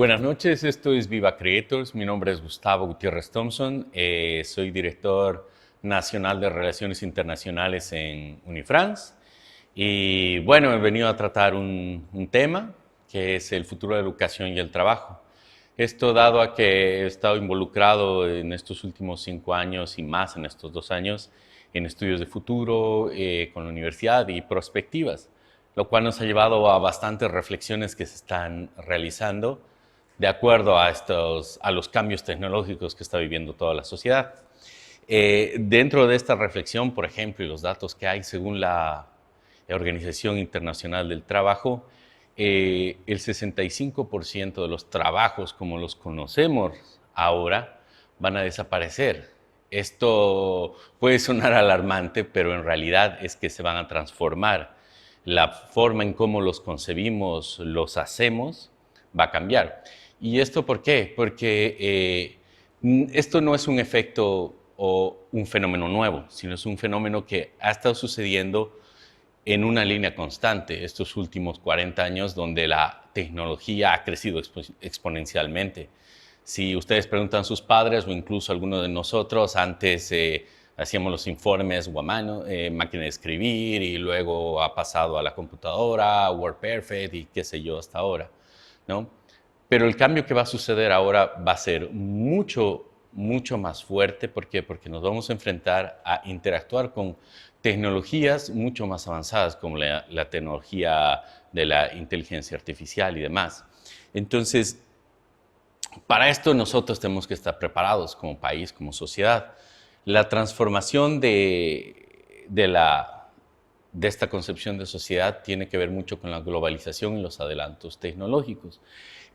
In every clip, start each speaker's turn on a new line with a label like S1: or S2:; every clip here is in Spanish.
S1: Buenas noches, esto es Viva Creators. Mi nombre es Gustavo Gutiérrez Thompson. Soy director nacional de Relaciones Internacionales en Unifrance. Y bueno, he venido a tratar un tema que es el futuro de la educación y el trabajo. Esto dado a que he estado involucrado en estos últimos 5 años y más en estos 2 años en estudios de futuro con la universidad y perspectivas, lo cual nos ha llevado a bastantes reflexiones que se están realizando de acuerdo a los cambios tecnológicos que está viviendo toda la sociedad. Dentro de esta reflexión, por ejemplo, y los datos que hay según la Organización Internacional del Trabajo, el 65% de los trabajos como los conocemos ahora van a desaparecer. Esto puede sonar alarmante, pero en realidad es que se van a transformar. La forma en cómo los concebimos, los hacemos, va a cambiar. ¿Y esto por qué? Porque esto no es un efecto o un fenómeno nuevo, sino es un fenómeno que ha estado sucediendo en una línea constante estos últimos 40 años, donde la tecnología ha crecido exponencialmente. Si ustedes preguntan a sus padres o incluso a alguno de nosotros, antes hacíamos los informes o a mano, máquina de escribir, y luego ha pasado a la computadora, WordPerfect y qué sé yo hasta ahora, ¿no? Pero el cambio que va a suceder ahora va a ser mucho más fuerte. ¿Por qué? Porque nos vamos a enfrentar a interactuar con tecnologías mucho más avanzadas, como la tecnología de la inteligencia artificial y demás. Entonces, para esto nosotros tenemos que estar preparados como país, como sociedad. La transformación de esta concepción de sociedad tiene que ver mucho con la globalización y los adelantos tecnológicos.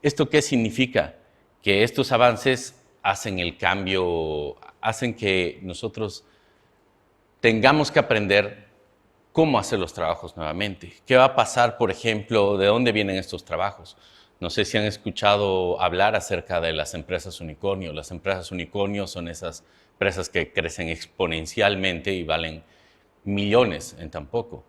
S1: ¿Esto qué significa? Que estos avances hacen el cambio, hacen que nosotros tengamos que aprender cómo hacer los trabajos nuevamente. ¿Qué va a pasar, por ejemplo, de dónde vienen estos trabajos? No sé si han escuchado hablar acerca de las empresas unicornio. Las empresas unicornio son esas empresas que crecen exponencialmente y valen millones en tan poco.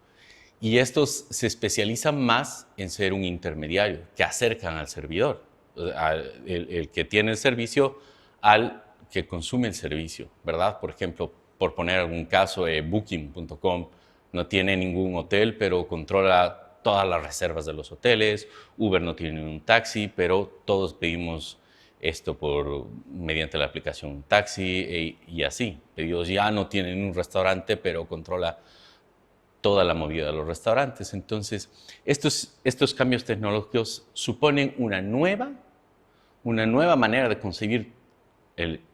S1: Y estos se especializan más en ser un intermediario, que acercan al servidor, el que tiene el servicio al que consume el servicio, ¿verdad? Por ejemplo, por poner algún caso, Booking.com no tiene ningún hotel, pero controla todas las reservas de los hoteles. Uber no tiene un taxi, pero todos pedimos esto mediante la aplicación taxi y así. Pedidos ya no tienen un restaurante, pero controla toda la movida de los restaurantes. Entonces, estos cambios tecnológicos suponen una nueva manera de concebir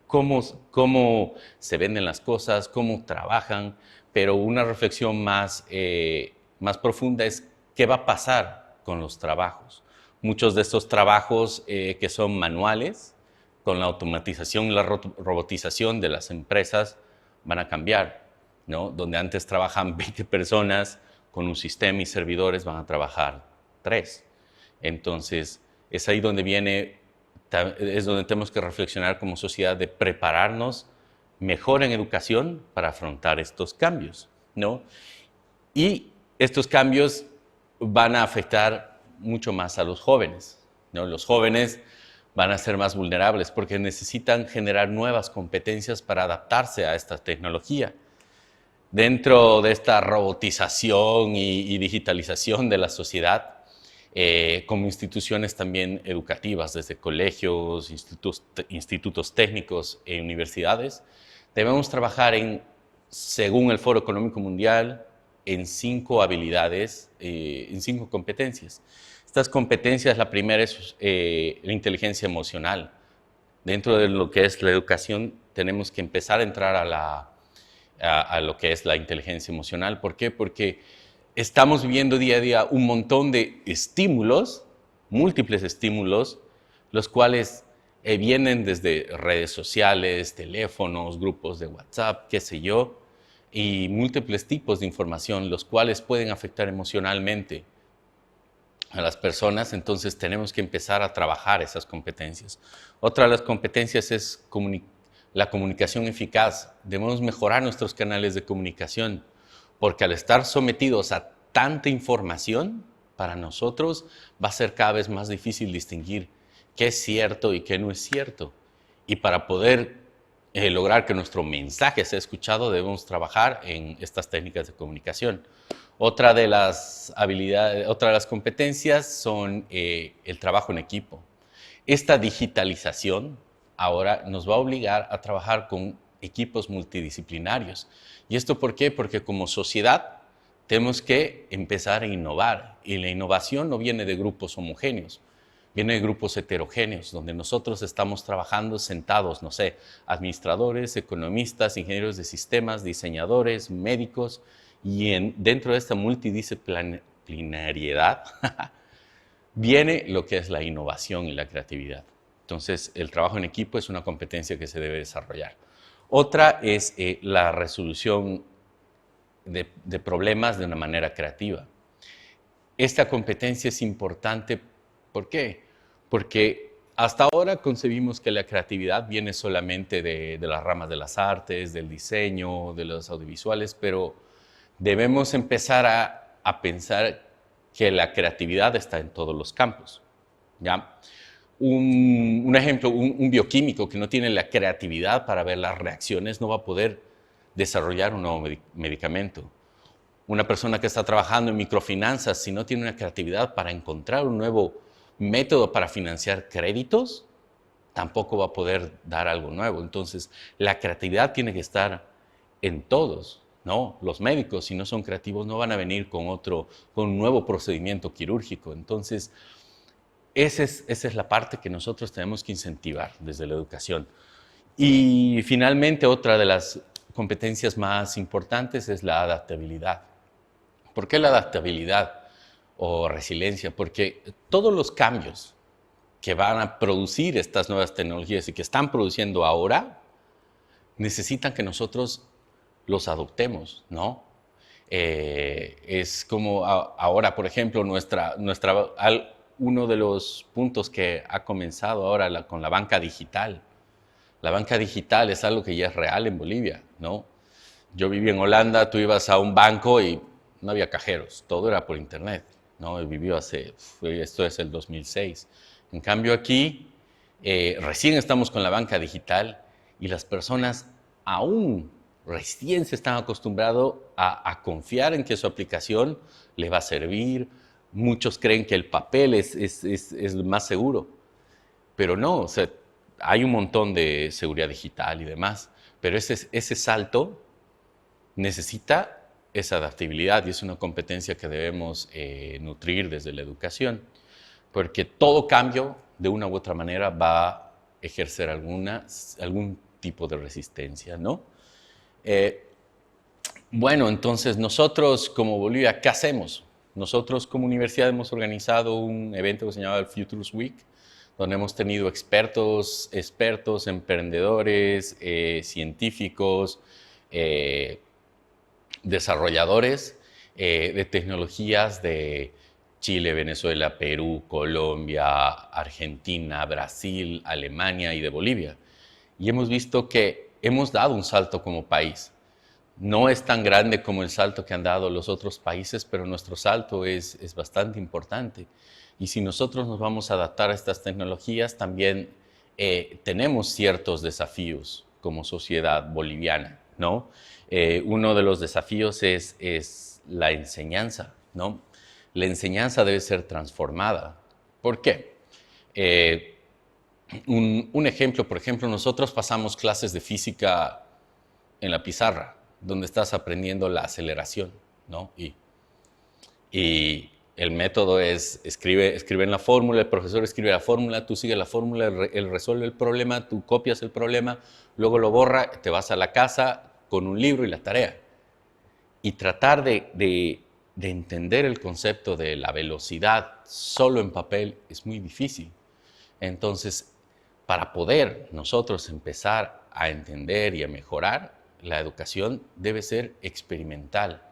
S1: cómo se venden las cosas, cómo trabajan, pero una reflexión más profunda es qué va a pasar con los trabajos. Muchos de estos trabajos que son manuales, con la automatización y la robotización de las empresas, van a cambiar, ¿no? Donde antes trabajan 20 personas con un sistema y servidores, van a trabajar 3. Entonces, es ahí donde es donde tenemos que reflexionar como sociedad de prepararnos mejor en educación para afrontar estos cambios, ¿no? Y estos cambios van a afectar mucho más a los jóvenes, ¿no? Los jóvenes van a ser más vulnerables porque necesitan generar nuevas competencias para adaptarse a esta tecnología. Dentro de esta robotización y digitalización de la sociedad, como instituciones también educativas, desde colegios, institutos técnicos e universidades, debemos trabajar según el Foro Económico Mundial, en 5 habilidades, en 5 competencias. Estas competencias, la primera es la inteligencia emocional. Dentro de lo que es la educación, tenemos que empezar a entrar a lo que es la inteligencia emocional. ¿Por qué? Porque estamos viviendo día a día un montón de estímulos, múltiples estímulos, los cuales vienen desde redes sociales, teléfonos, grupos de WhatsApp, qué sé yo, y múltiples tipos de información, los cuales pueden afectar emocionalmente a las personas. Entonces tenemos que empezar a trabajar esas competencias. Otra de las competencias es la comunicación eficaz. Debemos mejorar nuestros canales de comunicación, porque al estar sometidos a tanta información, para nosotros va a ser cada vez más difícil distinguir qué es cierto y qué no es cierto. Y para poder lograr que nuestro mensaje sea escuchado, debemos trabajar en estas técnicas de comunicación. Otra de las habilidades, otra de las competencias son el trabajo en equipo. Esta digitalización ahora nos va a obligar a trabajar con equipos multidisciplinarios. ¿Y esto por qué? Porque como sociedad tenemos que empezar a innovar y la innovación no viene de grupos homogéneos, viene de grupos heterogéneos, donde nosotros estamos trabajando sentados, no sé, administradores, economistas, ingenieros de sistemas, diseñadores, médicos, y dentro de esta multidisciplinariedad viene lo que es la innovación y la creatividad. Entonces, el trabajo en equipo es una competencia que se debe desarrollar. Otra es la resolución de problemas de una manera creativa. Esta competencia es importante, ¿por qué? Porque hasta ahora concebimos que la creatividad viene solamente de las ramas de las artes, del diseño, de los audiovisuales, pero debemos empezar a pensar que la creatividad está en todos los campos. ¿Ya? Un ejemplo, un bioquímico que no tiene la creatividad para ver las reacciones no va a poder desarrollar un nuevo medicamento. Una persona que está trabajando en microfinanzas, si no tiene una creatividad para encontrar un nuevo método para financiar créditos, tampoco va a poder dar algo nuevo. Entonces, la creatividad tiene que estar en todos, ¿no? Los médicos, si no son creativos, no van a venir con un nuevo procedimiento quirúrgico. Entonces, esa es la parte que nosotros tenemos que incentivar desde la educación. Y finalmente, otra de las competencias más importantes es la adaptabilidad. ¿Por qué la adaptabilidad o resiliencia? Porque todos los cambios que van a producir estas nuevas tecnologías y que están produciendo ahora, necesitan que nosotros los adoptemos, ¿no? Es como ahora, por ejemplo, uno de los puntos que ha comenzado ahora con la banca digital. La banca digital es algo que ya es real en Bolivia, ¿no? Yo viví en Holanda, tú ibas a un banco y no había cajeros, todo era por internet, ¿no? Esto es el 2006. En cambio aquí, recién estamos con la banca digital y las personas aún recién se están acostumbrados a confiar en que su aplicación les va a servir. Muchos creen que el papel es más seguro, pero no, o sea, hay un montón de seguridad digital y demás, pero ese salto necesita esa adaptabilidad y es una competencia que debemos nutrir desde la educación, porque todo cambio de una u otra manera va a ejercer algún tipo de resistencia, ¿no? Bueno, entonces nosotros como Bolivia, ¿qué hacemos? Nosotros como universidad hemos organizado un evento que se llama el Futures Week, donde hemos tenido expertos, emprendedores, científicos, desarrolladores de tecnologías de Chile, Venezuela, Perú, Colombia, Argentina, Brasil, Alemania y de Bolivia. Y hemos visto que hemos dado un salto como país. No es tan grande como el salto que han dado los otros países, pero nuestro salto es bastante importante. Y si nosotros nos vamos a adaptar a estas tecnologías, también tenemos ciertos desafíos como sociedad boliviana, ¿no? Uno de los desafíos es la enseñanza, ¿no? La enseñanza debe ser transformada. ¿Por qué? Un ejemplo, por ejemplo, nosotros pasamos clases de física en la pizarra, donde estás aprendiendo la aceleración, ¿no? Y el método es, escribe en la fórmula, el profesor escribe la fórmula, tú sigues la fórmula, él resuelve el problema, tú copias el problema, luego lo borra, te vas a la casa con un libro y la tarea. Y tratar de entender el concepto de la velocidad solo en papel es muy difícil. Entonces, para poder nosotros empezar a entender y a mejorar, la educación debe ser experimental.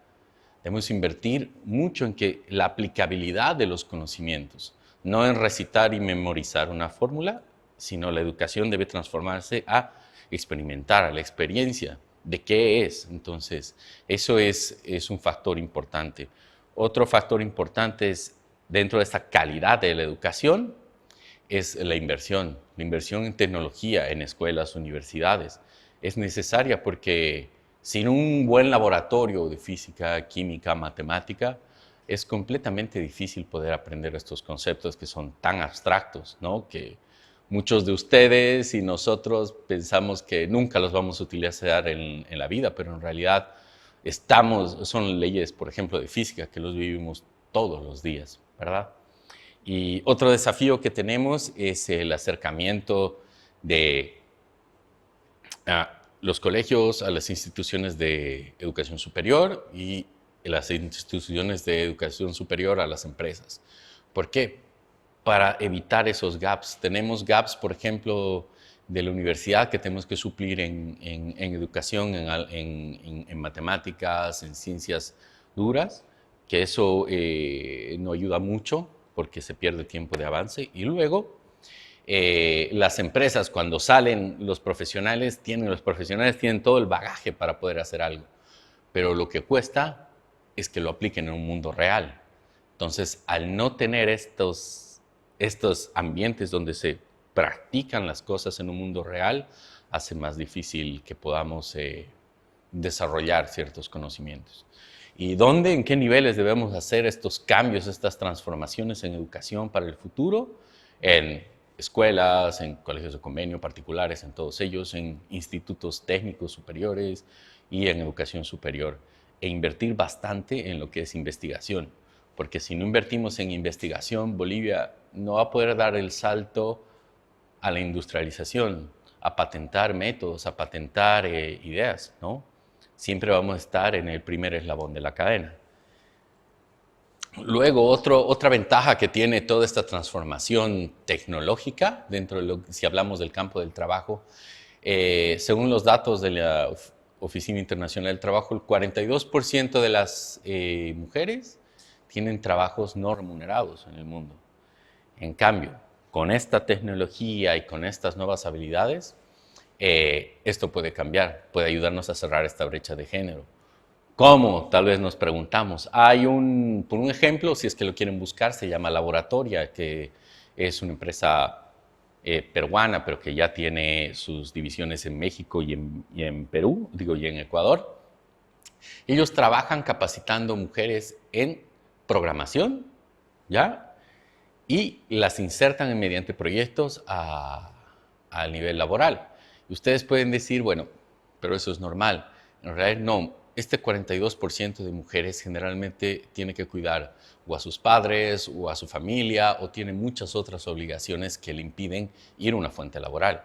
S1: Debemos invertir mucho en que la aplicabilidad de los conocimientos, no en recitar y memorizar una fórmula, sino la educación debe transformarse a experimentar, a la experiencia de qué es. Entonces, eso es un factor importante. Otro factor importante es, dentro de esta calidad de la educación, es la inversión. La inversión en tecnología, en escuelas, universidades, es necesaria porque sin un buen laboratorio de física, química, matemática, es completamente difícil poder aprender estos conceptos que son tan abstractos, ¿no? Que muchos de ustedes y nosotros pensamos que nunca los vamos a utilizar en la vida, pero en realidad son leyes, por ejemplo, de física que los vivimos todos los días, ¿verdad? Y otro desafío que tenemos es el acercamiento de los colegios a las instituciones de educación superior y las instituciones de educación superior a las empresas. ¿Por qué? Para evitar esos gaps. Tenemos gaps, por ejemplo, de la universidad que tenemos que suplir en educación, en matemáticas, en ciencias duras, que eso no ayuda mucho porque se pierde tiempo de avance. Y luego, las empresas, cuando salen los profesionales tienen todo el bagaje para poder hacer algo, pero lo que cuesta es que lo apliquen en un mundo real. Entonces, al no tener estos ambientes donde se practican las cosas en un mundo real, hace más difícil que podamos desarrollar ciertos conocimientos. ¿Y dónde, en qué niveles debemos hacer estos cambios, estas transformaciones en educación para el futuro? En escuelas, en colegios de convenio particulares, en todos ellos, en institutos técnicos superiores y en educación superior. E invertir bastante en lo que es investigación, porque si no invertimos en investigación, Bolivia no va a poder dar el salto a la industrialización, a patentar métodos, a patentar ideas, ¿no? Siempre vamos a estar en el primer eslabón de la cadena. Luego, otra ventaja que tiene toda esta transformación tecnológica, si hablamos del campo del trabajo, según los datos de la Oficina Internacional del Trabajo, el 42% de las mujeres tienen trabajos no remunerados en el mundo. En cambio, con esta tecnología y con estas nuevas habilidades, esto puede cambiar, puede ayudarnos a cerrar esta brecha de género. ¿Cómo? Tal vez nos preguntamos. Por un ejemplo, si es que lo quieren buscar, se llama Laboratoria, que es una empresa peruana, pero que ya tiene sus divisiones en México y en Perú, y en Ecuador. Ellos trabajan capacitando mujeres en programación, ¿ya? Y las insertan mediante proyectos al nivel laboral. Y ustedes pueden decir, bueno, pero eso es normal. En realidad no. Este 42% de mujeres generalmente tiene que cuidar o a sus padres o a su familia o tiene muchas otras obligaciones que le impiden ir a una fuente laboral.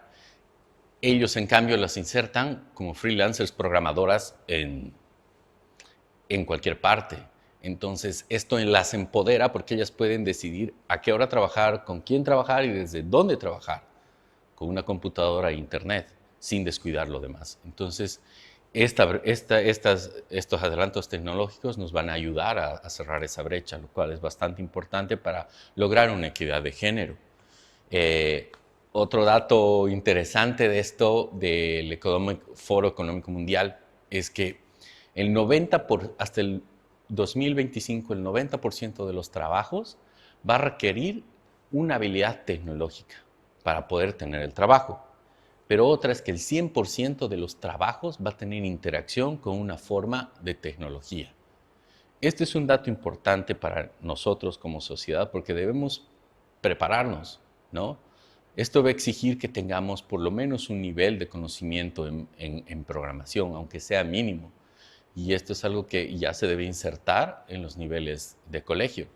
S1: Ellos, en cambio, las insertan como freelancers programadoras en cualquier parte. Entonces, esto las empodera porque ellas pueden decidir a qué hora trabajar, con quién trabajar y desde dónde trabajar, con una computadora e internet, sin descuidar lo demás. Entonces, estos adelantos tecnológicos nos van a ayudar a cerrar esa brecha, lo cual es bastante importante para lograr una equidad de género. Otro dato interesante de esto del Foro Económico Mundial es que hasta el 2025, el 90% de los trabajos va a requerir una habilidad tecnológica para poder tener el trabajo. Pero otra es que el 100% de los trabajos va a tener interacción con una forma de tecnología. Este es un dato importante para nosotros como sociedad porque debemos prepararnos, ¿no? Esto va a exigir que tengamos por lo menos un nivel de conocimiento en programación, aunque sea mínimo. Y esto es algo que ya se debe insertar en los niveles de colegio.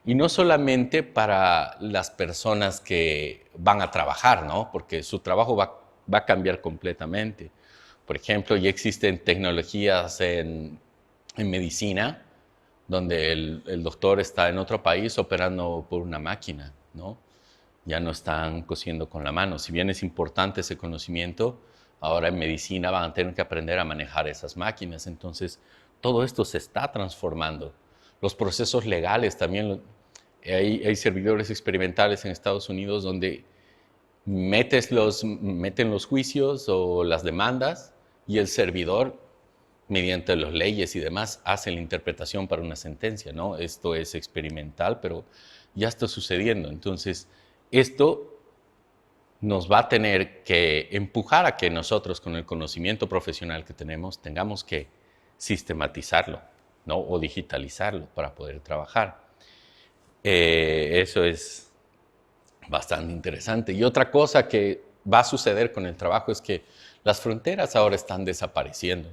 S1: Y no solamente para las personas que van a trabajar, ¿no? Porque su trabajo va a cambiar completamente. Por ejemplo, ya existen tecnologías en medicina donde el doctor está en otro país operando por una máquina, ¿no? Ya no están cosiendo con la mano. Si bien es importante ese conocimiento, ahora en medicina van a tener que aprender a manejar esas máquinas. Entonces, todo esto se está transformando. Los procesos legales también, hay servidores experimentales en Estados Unidos donde meten los juicios o las demandas y el servidor, mediante las leyes y demás, hace la interpretación para una sentencia, ¿no? Esto es experimental, pero ya está sucediendo. Entonces, esto nos va a tener que empujar a que nosotros, con el conocimiento profesional que tenemos, tengamos que sistematizarlo, ¿no? O digitalizarlo para poder trabajar. Eso es bastante interesante. Y otra cosa que va a suceder con el trabajo es que las fronteras ahora están desapareciendo.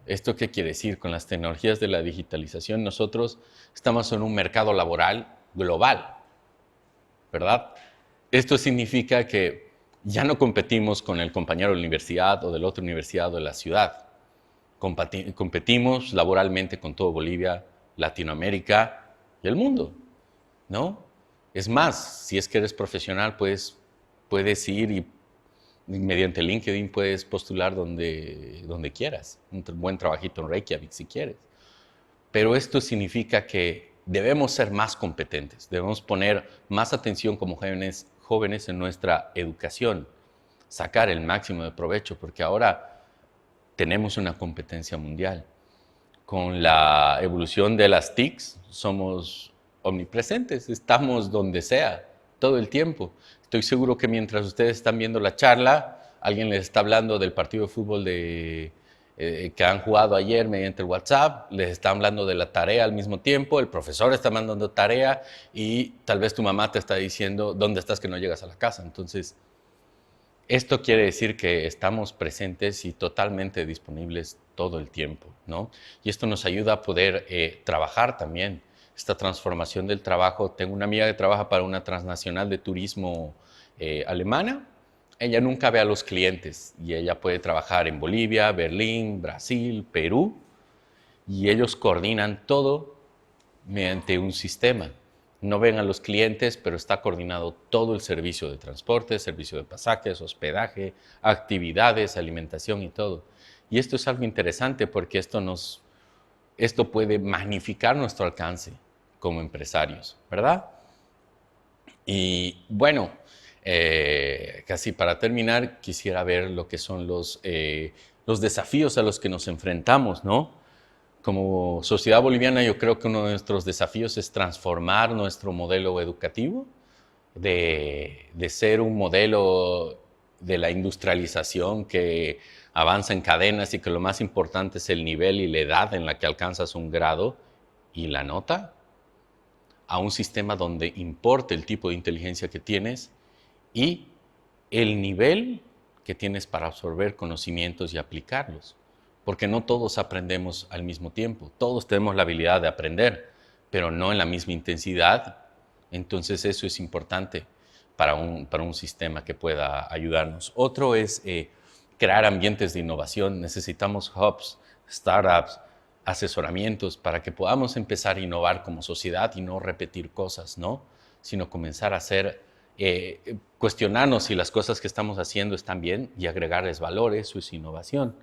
S1: ¿Esto qué quiere decir? Con las tecnologías de la digitalización, nosotros estamos en un mercado laboral global, ¿verdad? Esto significa que ya no competimos con el compañero de la universidad o de la otra universidad o de la ciudad. Competimos laboralmente con todo Bolivia, Latinoamérica y el mundo, ¿no? Es más, si es que eres profesional, pues puedes ir y mediante LinkedIn puedes postular donde quieras. Un buen trabajito en Reykjavik si quieres. Pero esto significa que debemos ser más competentes, debemos poner más atención como jóvenes en nuestra educación, sacar el máximo de provecho, porque ahora tenemos una competencia mundial. Con la evolución de las TICs somos omnipresentes, estamos donde sea, todo el tiempo. Estoy seguro que mientras ustedes están viendo la charla, alguien les está hablando del partido de fútbol que han jugado ayer mediante el WhatsApp, les está hablando de la tarea al mismo tiempo, el profesor está mandando tarea y tal vez tu mamá te está diciendo dónde estás que no llegas a la casa. Entonces, esto quiere decir que estamos presentes y totalmente disponibles todo el tiempo, ¿no? Y esto nos ayuda a poder trabajar también. Esta transformación del trabajo. Tengo una amiga que trabaja para una transnacional de turismo alemana. Ella nunca ve a los clientes y ella puede trabajar en Bolivia, Berlín, Brasil, Perú, y ellos coordinan todo mediante un sistema. No ven a los clientes, pero está coordinado todo el servicio de transporte, servicio de pasajes, hospedaje, actividades, alimentación y todo. Y esto es algo interesante porque esto puede magnificar nuestro alcance como empresarios, ¿verdad? Y bueno, casi para terminar, quisiera ver lo que son los desafíos a los que nos enfrentamos, ¿no? Como sociedad boliviana, yo creo que uno de nuestros desafíos es transformar nuestro modelo educativo de ser un modelo de la industrialización que avanza en cadenas y que lo más importante es el nivel y la edad en la que alcanzas un grado y la nota, a un sistema donde importe el tipo de inteligencia que tienes y el nivel que tienes para absorber conocimientos y aplicarlos. Porque no todos aprendemos al mismo tiempo, todos tenemos la habilidad de aprender, pero no en la misma intensidad. Entonces eso es importante para un sistema que pueda ayudarnos. Otro es crear ambientes de innovación. Necesitamos hubs, startups, asesoramientos para que podamos empezar a innovar como sociedad y no repetir cosas, ¿no? Sino comenzar a hacer, cuestionarnos si las cosas que estamos haciendo están bien y agregarles valor. Eso es innovación.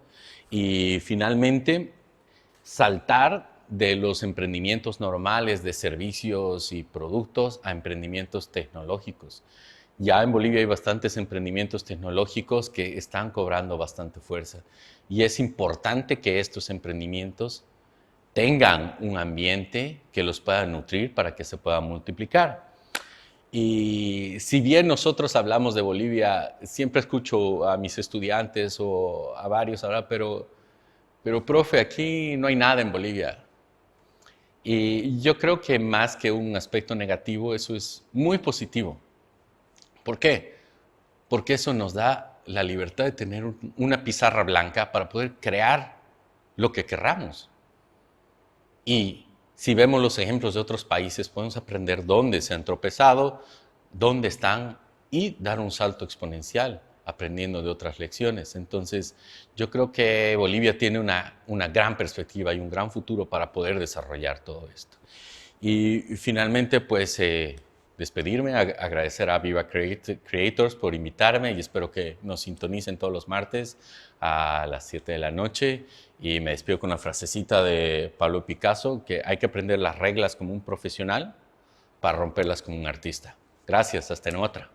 S1: Y finalmente, saltar de los emprendimientos normales de servicios y productos a emprendimientos tecnológicos. Ya en Bolivia hay bastantes emprendimientos tecnológicos que están cobrando bastante fuerza. Y es importante que estos emprendimientos tengan un ambiente que los pueda nutrir para que se puedan multiplicar. Y si bien nosotros hablamos de Bolivia, siempre escucho a mis estudiantes o a varios ahora, pero profe, aquí no hay nada en Bolivia. Y yo creo que más que un aspecto negativo, eso es muy positivo. ¿Por qué? Porque eso nos da la libertad de tener una pizarra blanca para poder crear lo que querramos. Y si vemos los ejemplos de otros países, podemos aprender dónde se han tropezado, dónde están y dar un salto exponencial aprendiendo de otras lecciones. Entonces, yo creo que Bolivia tiene una gran perspectiva y un gran futuro para poder desarrollar todo esto. Y finalmente, pues, despedirme, agradecer a Viva Creators por invitarme y espero que nos sintonicen todos los martes a las 7 de la noche. Y me despido con una frasecita de Pablo Picasso, que hay que aprender las reglas como un profesional para romperlas como un artista. Gracias, hasta en otra.